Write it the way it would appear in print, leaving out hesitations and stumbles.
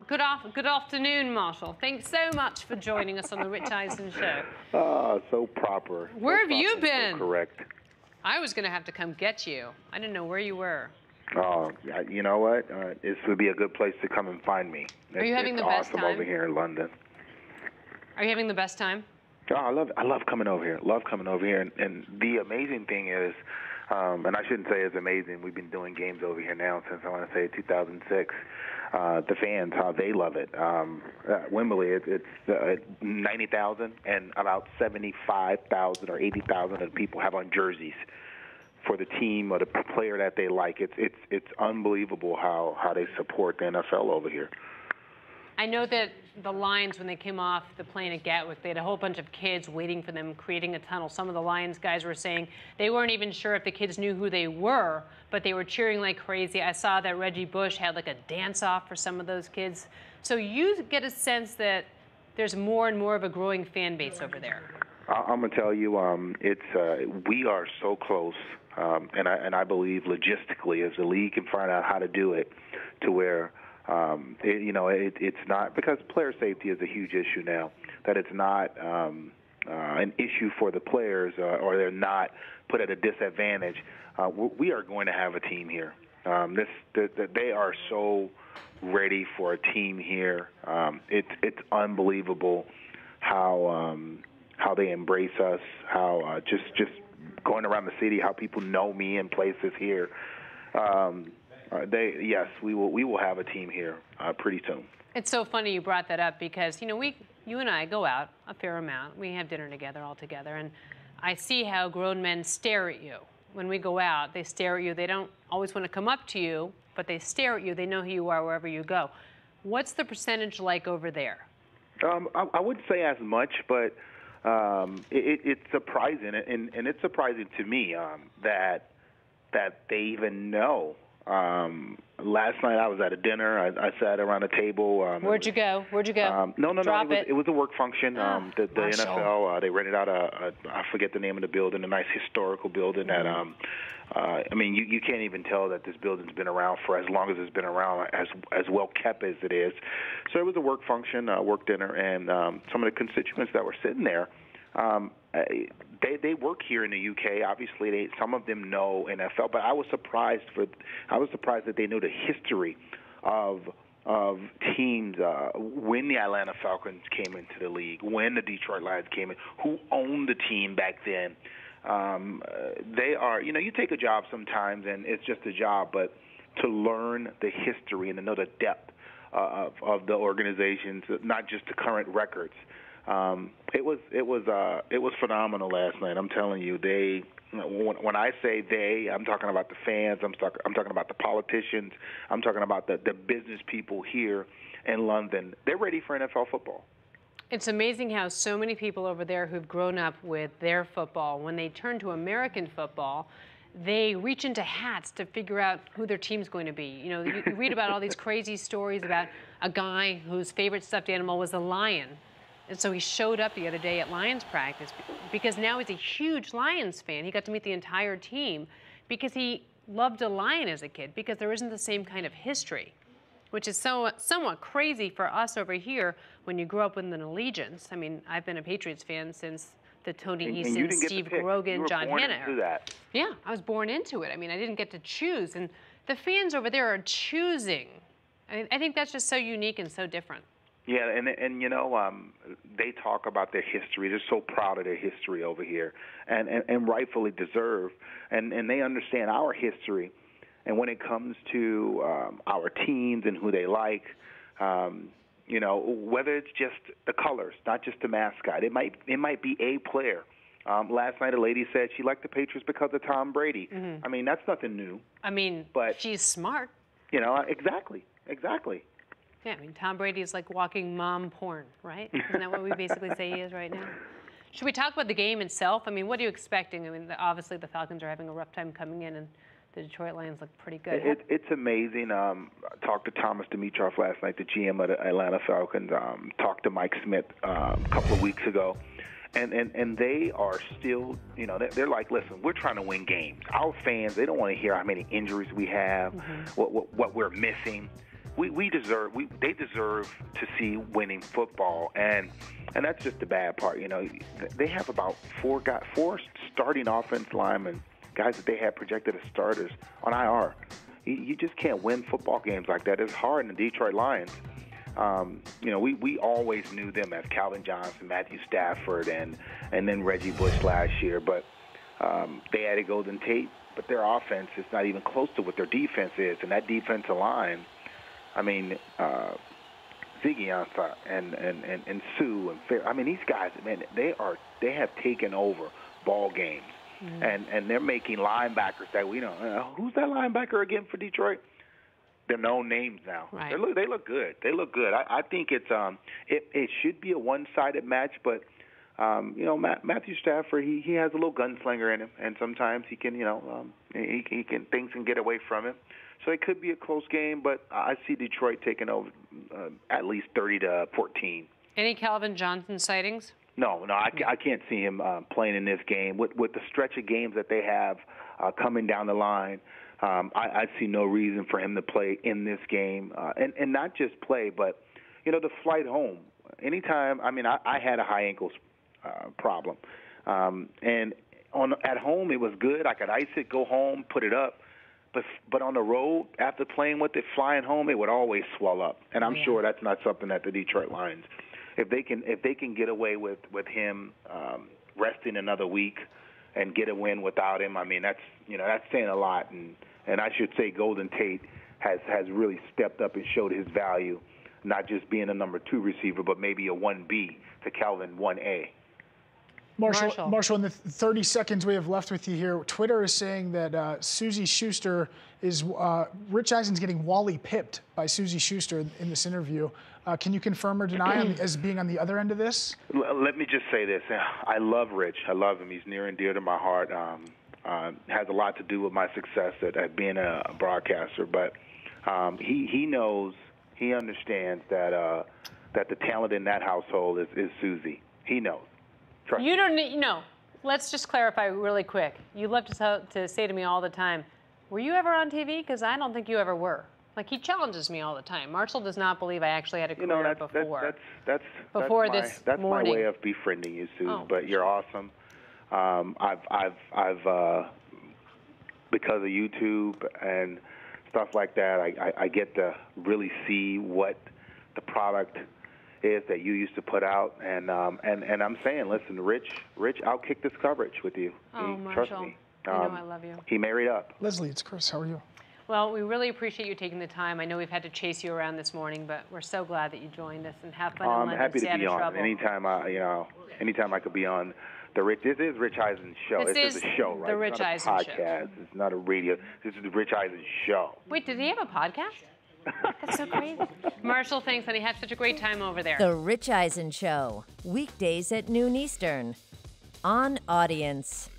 Good afternoon, Marshall. Thanks so much for joining us on the Rich Eisen Show. So proper. Where have you been? So correct. I was going to have to come get you. I didn't know where you were. Oh, you know what? This would be a good place to come and find me. Are you having the best time? It's awesome over here in London. Are you having the best time? Oh, I love coming over here. Love coming over here. And the amazing thing is, and I shouldn't say it's amazing, we've been doing games over here now since, I want to say, 2006. The fans, how they love it. Wembley, it's 90,000, and about 75,000 or 80,000 of people have on jerseys for the team or the player that they like. It's unbelievable how they support the NFL over here. I know that the Lions, when they came off the plane at Gatwick, they had a whole bunch of kids waiting for them, creating a tunnel. Some of the Lions guys were saying they weren't even sure if the kids knew who they were, but they were cheering like crazy. I saw that Reggie Bush had like a dance-off for some of those kids. So you get a sense that there's more and more of a growing fan base over there. I'm gonna tell you, we are so close, and I believe logistically, as the league can find out how to do it, to where it's not, because player safety is a huge issue now, that it's not an issue for the players or they're not put at a disadvantage. We are going to have a team here. They are so ready for a team here. It's unbelievable how they embrace us, how just going around the city, how people know me in places here. Yes, we will have a team here pretty soon. It's so funny you brought that up because, you and I go out a fair amount. We have dinner together all together, and I see how grown men stare at you. When we go out, they stare at you. They don't always want to come up to you, but they stare at you. They know who you are wherever you go. What's the percentage like over there? I wouldn't say as much, but it's surprising, and it's surprising to me that they even know. Last night I was at a dinner. I sat around a table. Where'd you go? No. It was a work function. The NFL, they rented out I forget the name of the building, a nice historical building that, you can't even tell that this building's been around for as long as it's been around, as well kept as it is. So it was a work function, work dinner, and some of the constituents that were sitting there, they work here in the UK. Obviously, some of them know NFL, but I was surprised that they knew the history of teams when the Atlanta Falcons came into the league, when the Detroit Lions came in, who owned the team back then. They are, you take a job sometimes and it's just a job, but to learn the history and to know the depth of the organizations, not just the current records. It was phenomenal last night. I'm telling you, when I say they, I'm talking about the fans. I'm talking about the politicians. I'm talking about the business people here in London. They're ready for NFL football. It's amazing how so many people over there who've grown up with their football, when they turn to American football, they reach into hats to figure out who their team's going to be. You read about all these crazy stories about a guy whose favorite stuffed animal was a lion. And so he showed up the other day at Lions practice because now he's a huge Lions fan. He got to meet the entire team because he loved a lion as a kid, because there isn't the same kind of history, which is somewhat crazy for us over here when you grow up with an allegiance. I mean, I've been a Patriots fan since the Tony Eason, Steve Grogan, John Hanna era. Yeah, I was born into it. I mean, I didn't get to choose. And the fans over there are choosing. I think that's just so unique and so different. Yeah, and they talk about their history. They're so proud of their history over here, and rightfully deserve. And they understand our history. And when it comes to our teams and who they like, whether it's just the colors, not just the mascot, it might be a player. Last night, a lady said she liked the Patriots because of Tom Brady. Mm-hmm. I mean, that's nothing new. I mean, but she's smart. Exactly. Yeah, I mean, Tom Brady is like walking mom porn, right? Isn't that what we basically say he is right now? Should we talk about the game itself? I mean, what are you expecting? I mean, obviously the Falcons are having a rough time coming in, and the Detroit Lions look pretty good. It's amazing. I talked to Thomas Dimitroff last night, the GM of the Atlanta Falcons. Talked to Mike Smith a couple of weeks ago. And they are still, they're like, listen, we're trying to win games. Our fans, they don't want to hear how many injuries we have, what we're missing. they deserve to see winning football, and that's just the bad part. They have about four starting offense linemen, guys that they had projected as starters on IR. You just can't win football games like that. It's hard in the Detroit Lions. We always knew them as Calvin Johnson, Matthew Stafford, and then Reggie Bush last year, but they added Golden Tate, but their offense is not even close to what their defense is, and that defensive line. I mean, Ziggy Ansah and Sue and Fair. I mean, these guys, man, they have taken over ball games, and they're making linebackers that we know. Who's that linebacker again for Detroit? They're known names now. Right. They look good. They look good. I think it should be a one-sided match, but Matthew Stafford, he has a little gunslinger in him, and sometimes he can things can get away from him. So it could be a close game, but I see Detroit taking over at least 30-14. Any Calvin Johnson sightings? No, I can't see him playing in this game. With the stretch of games that they have coming down the line, I see no reason for him to play in this game. And not just play, but, the flight home. Anytime, I had a high ankles problem. And at home, it was good. I could ice it, go home, put it up. But on the road, after playing with it, flying home, it would always swell up. And I'm sure that's not something that the Detroit Lions, if they can get away with him resting another week and get a win without him, that's saying a lot. And I should say Golden Tate has really stepped up and showed his value, not just being a number 2 receiver, but maybe a 1B to Calvin 1A. Marshall, in the 30 seconds we have left with you here, Twitter is saying that Suzy Shuster is Rich Eisen's getting Wally pipped by Suzy Shuster in this interview. Can you confirm or deny as being on the other end of this? Let me just say this. I love Rich. I love him. He's near and dear to my heart. Has a lot to do with my success at being a broadcaster. But he knows, he understands that the talent in that household is Suzy. He knows. You don't need, let's just clarify really quick. You love to say to me all the time, were you ever on TV? Because I don't think you ever were. Like, he challenges me all the time. Marshall does not believe I actually had a career before. That's my way of befriending you, Suze. Oh. But you're awesome. I've because of YouTube and stuff like that, I get to really see what the product is that you used to put out, and I'm saying, listen, Rich, I'll kick this coverage with you. Oh, Trust Marshall, me. I love you. He married up. Leslie, it's Chris. How are you? Well, we really appreciate you taking the time. I know we've had to chase you around this morning, but we're so glad that you joined us, and have fun in London. I'm happy to be on. Trouble. Anytime I could be on the Rich. This is Rich Eisen's show. This is a show, right? The Rich Eisen Show. It's not a podcast. It's not a radio. This is the Rich Eisen show. Wait, did he have a podcast? That's so crazy. Marshall, thanks, honey. Had such a great time over there. The Rich Eisen Show, weekdays at noon Eastern, on Audience.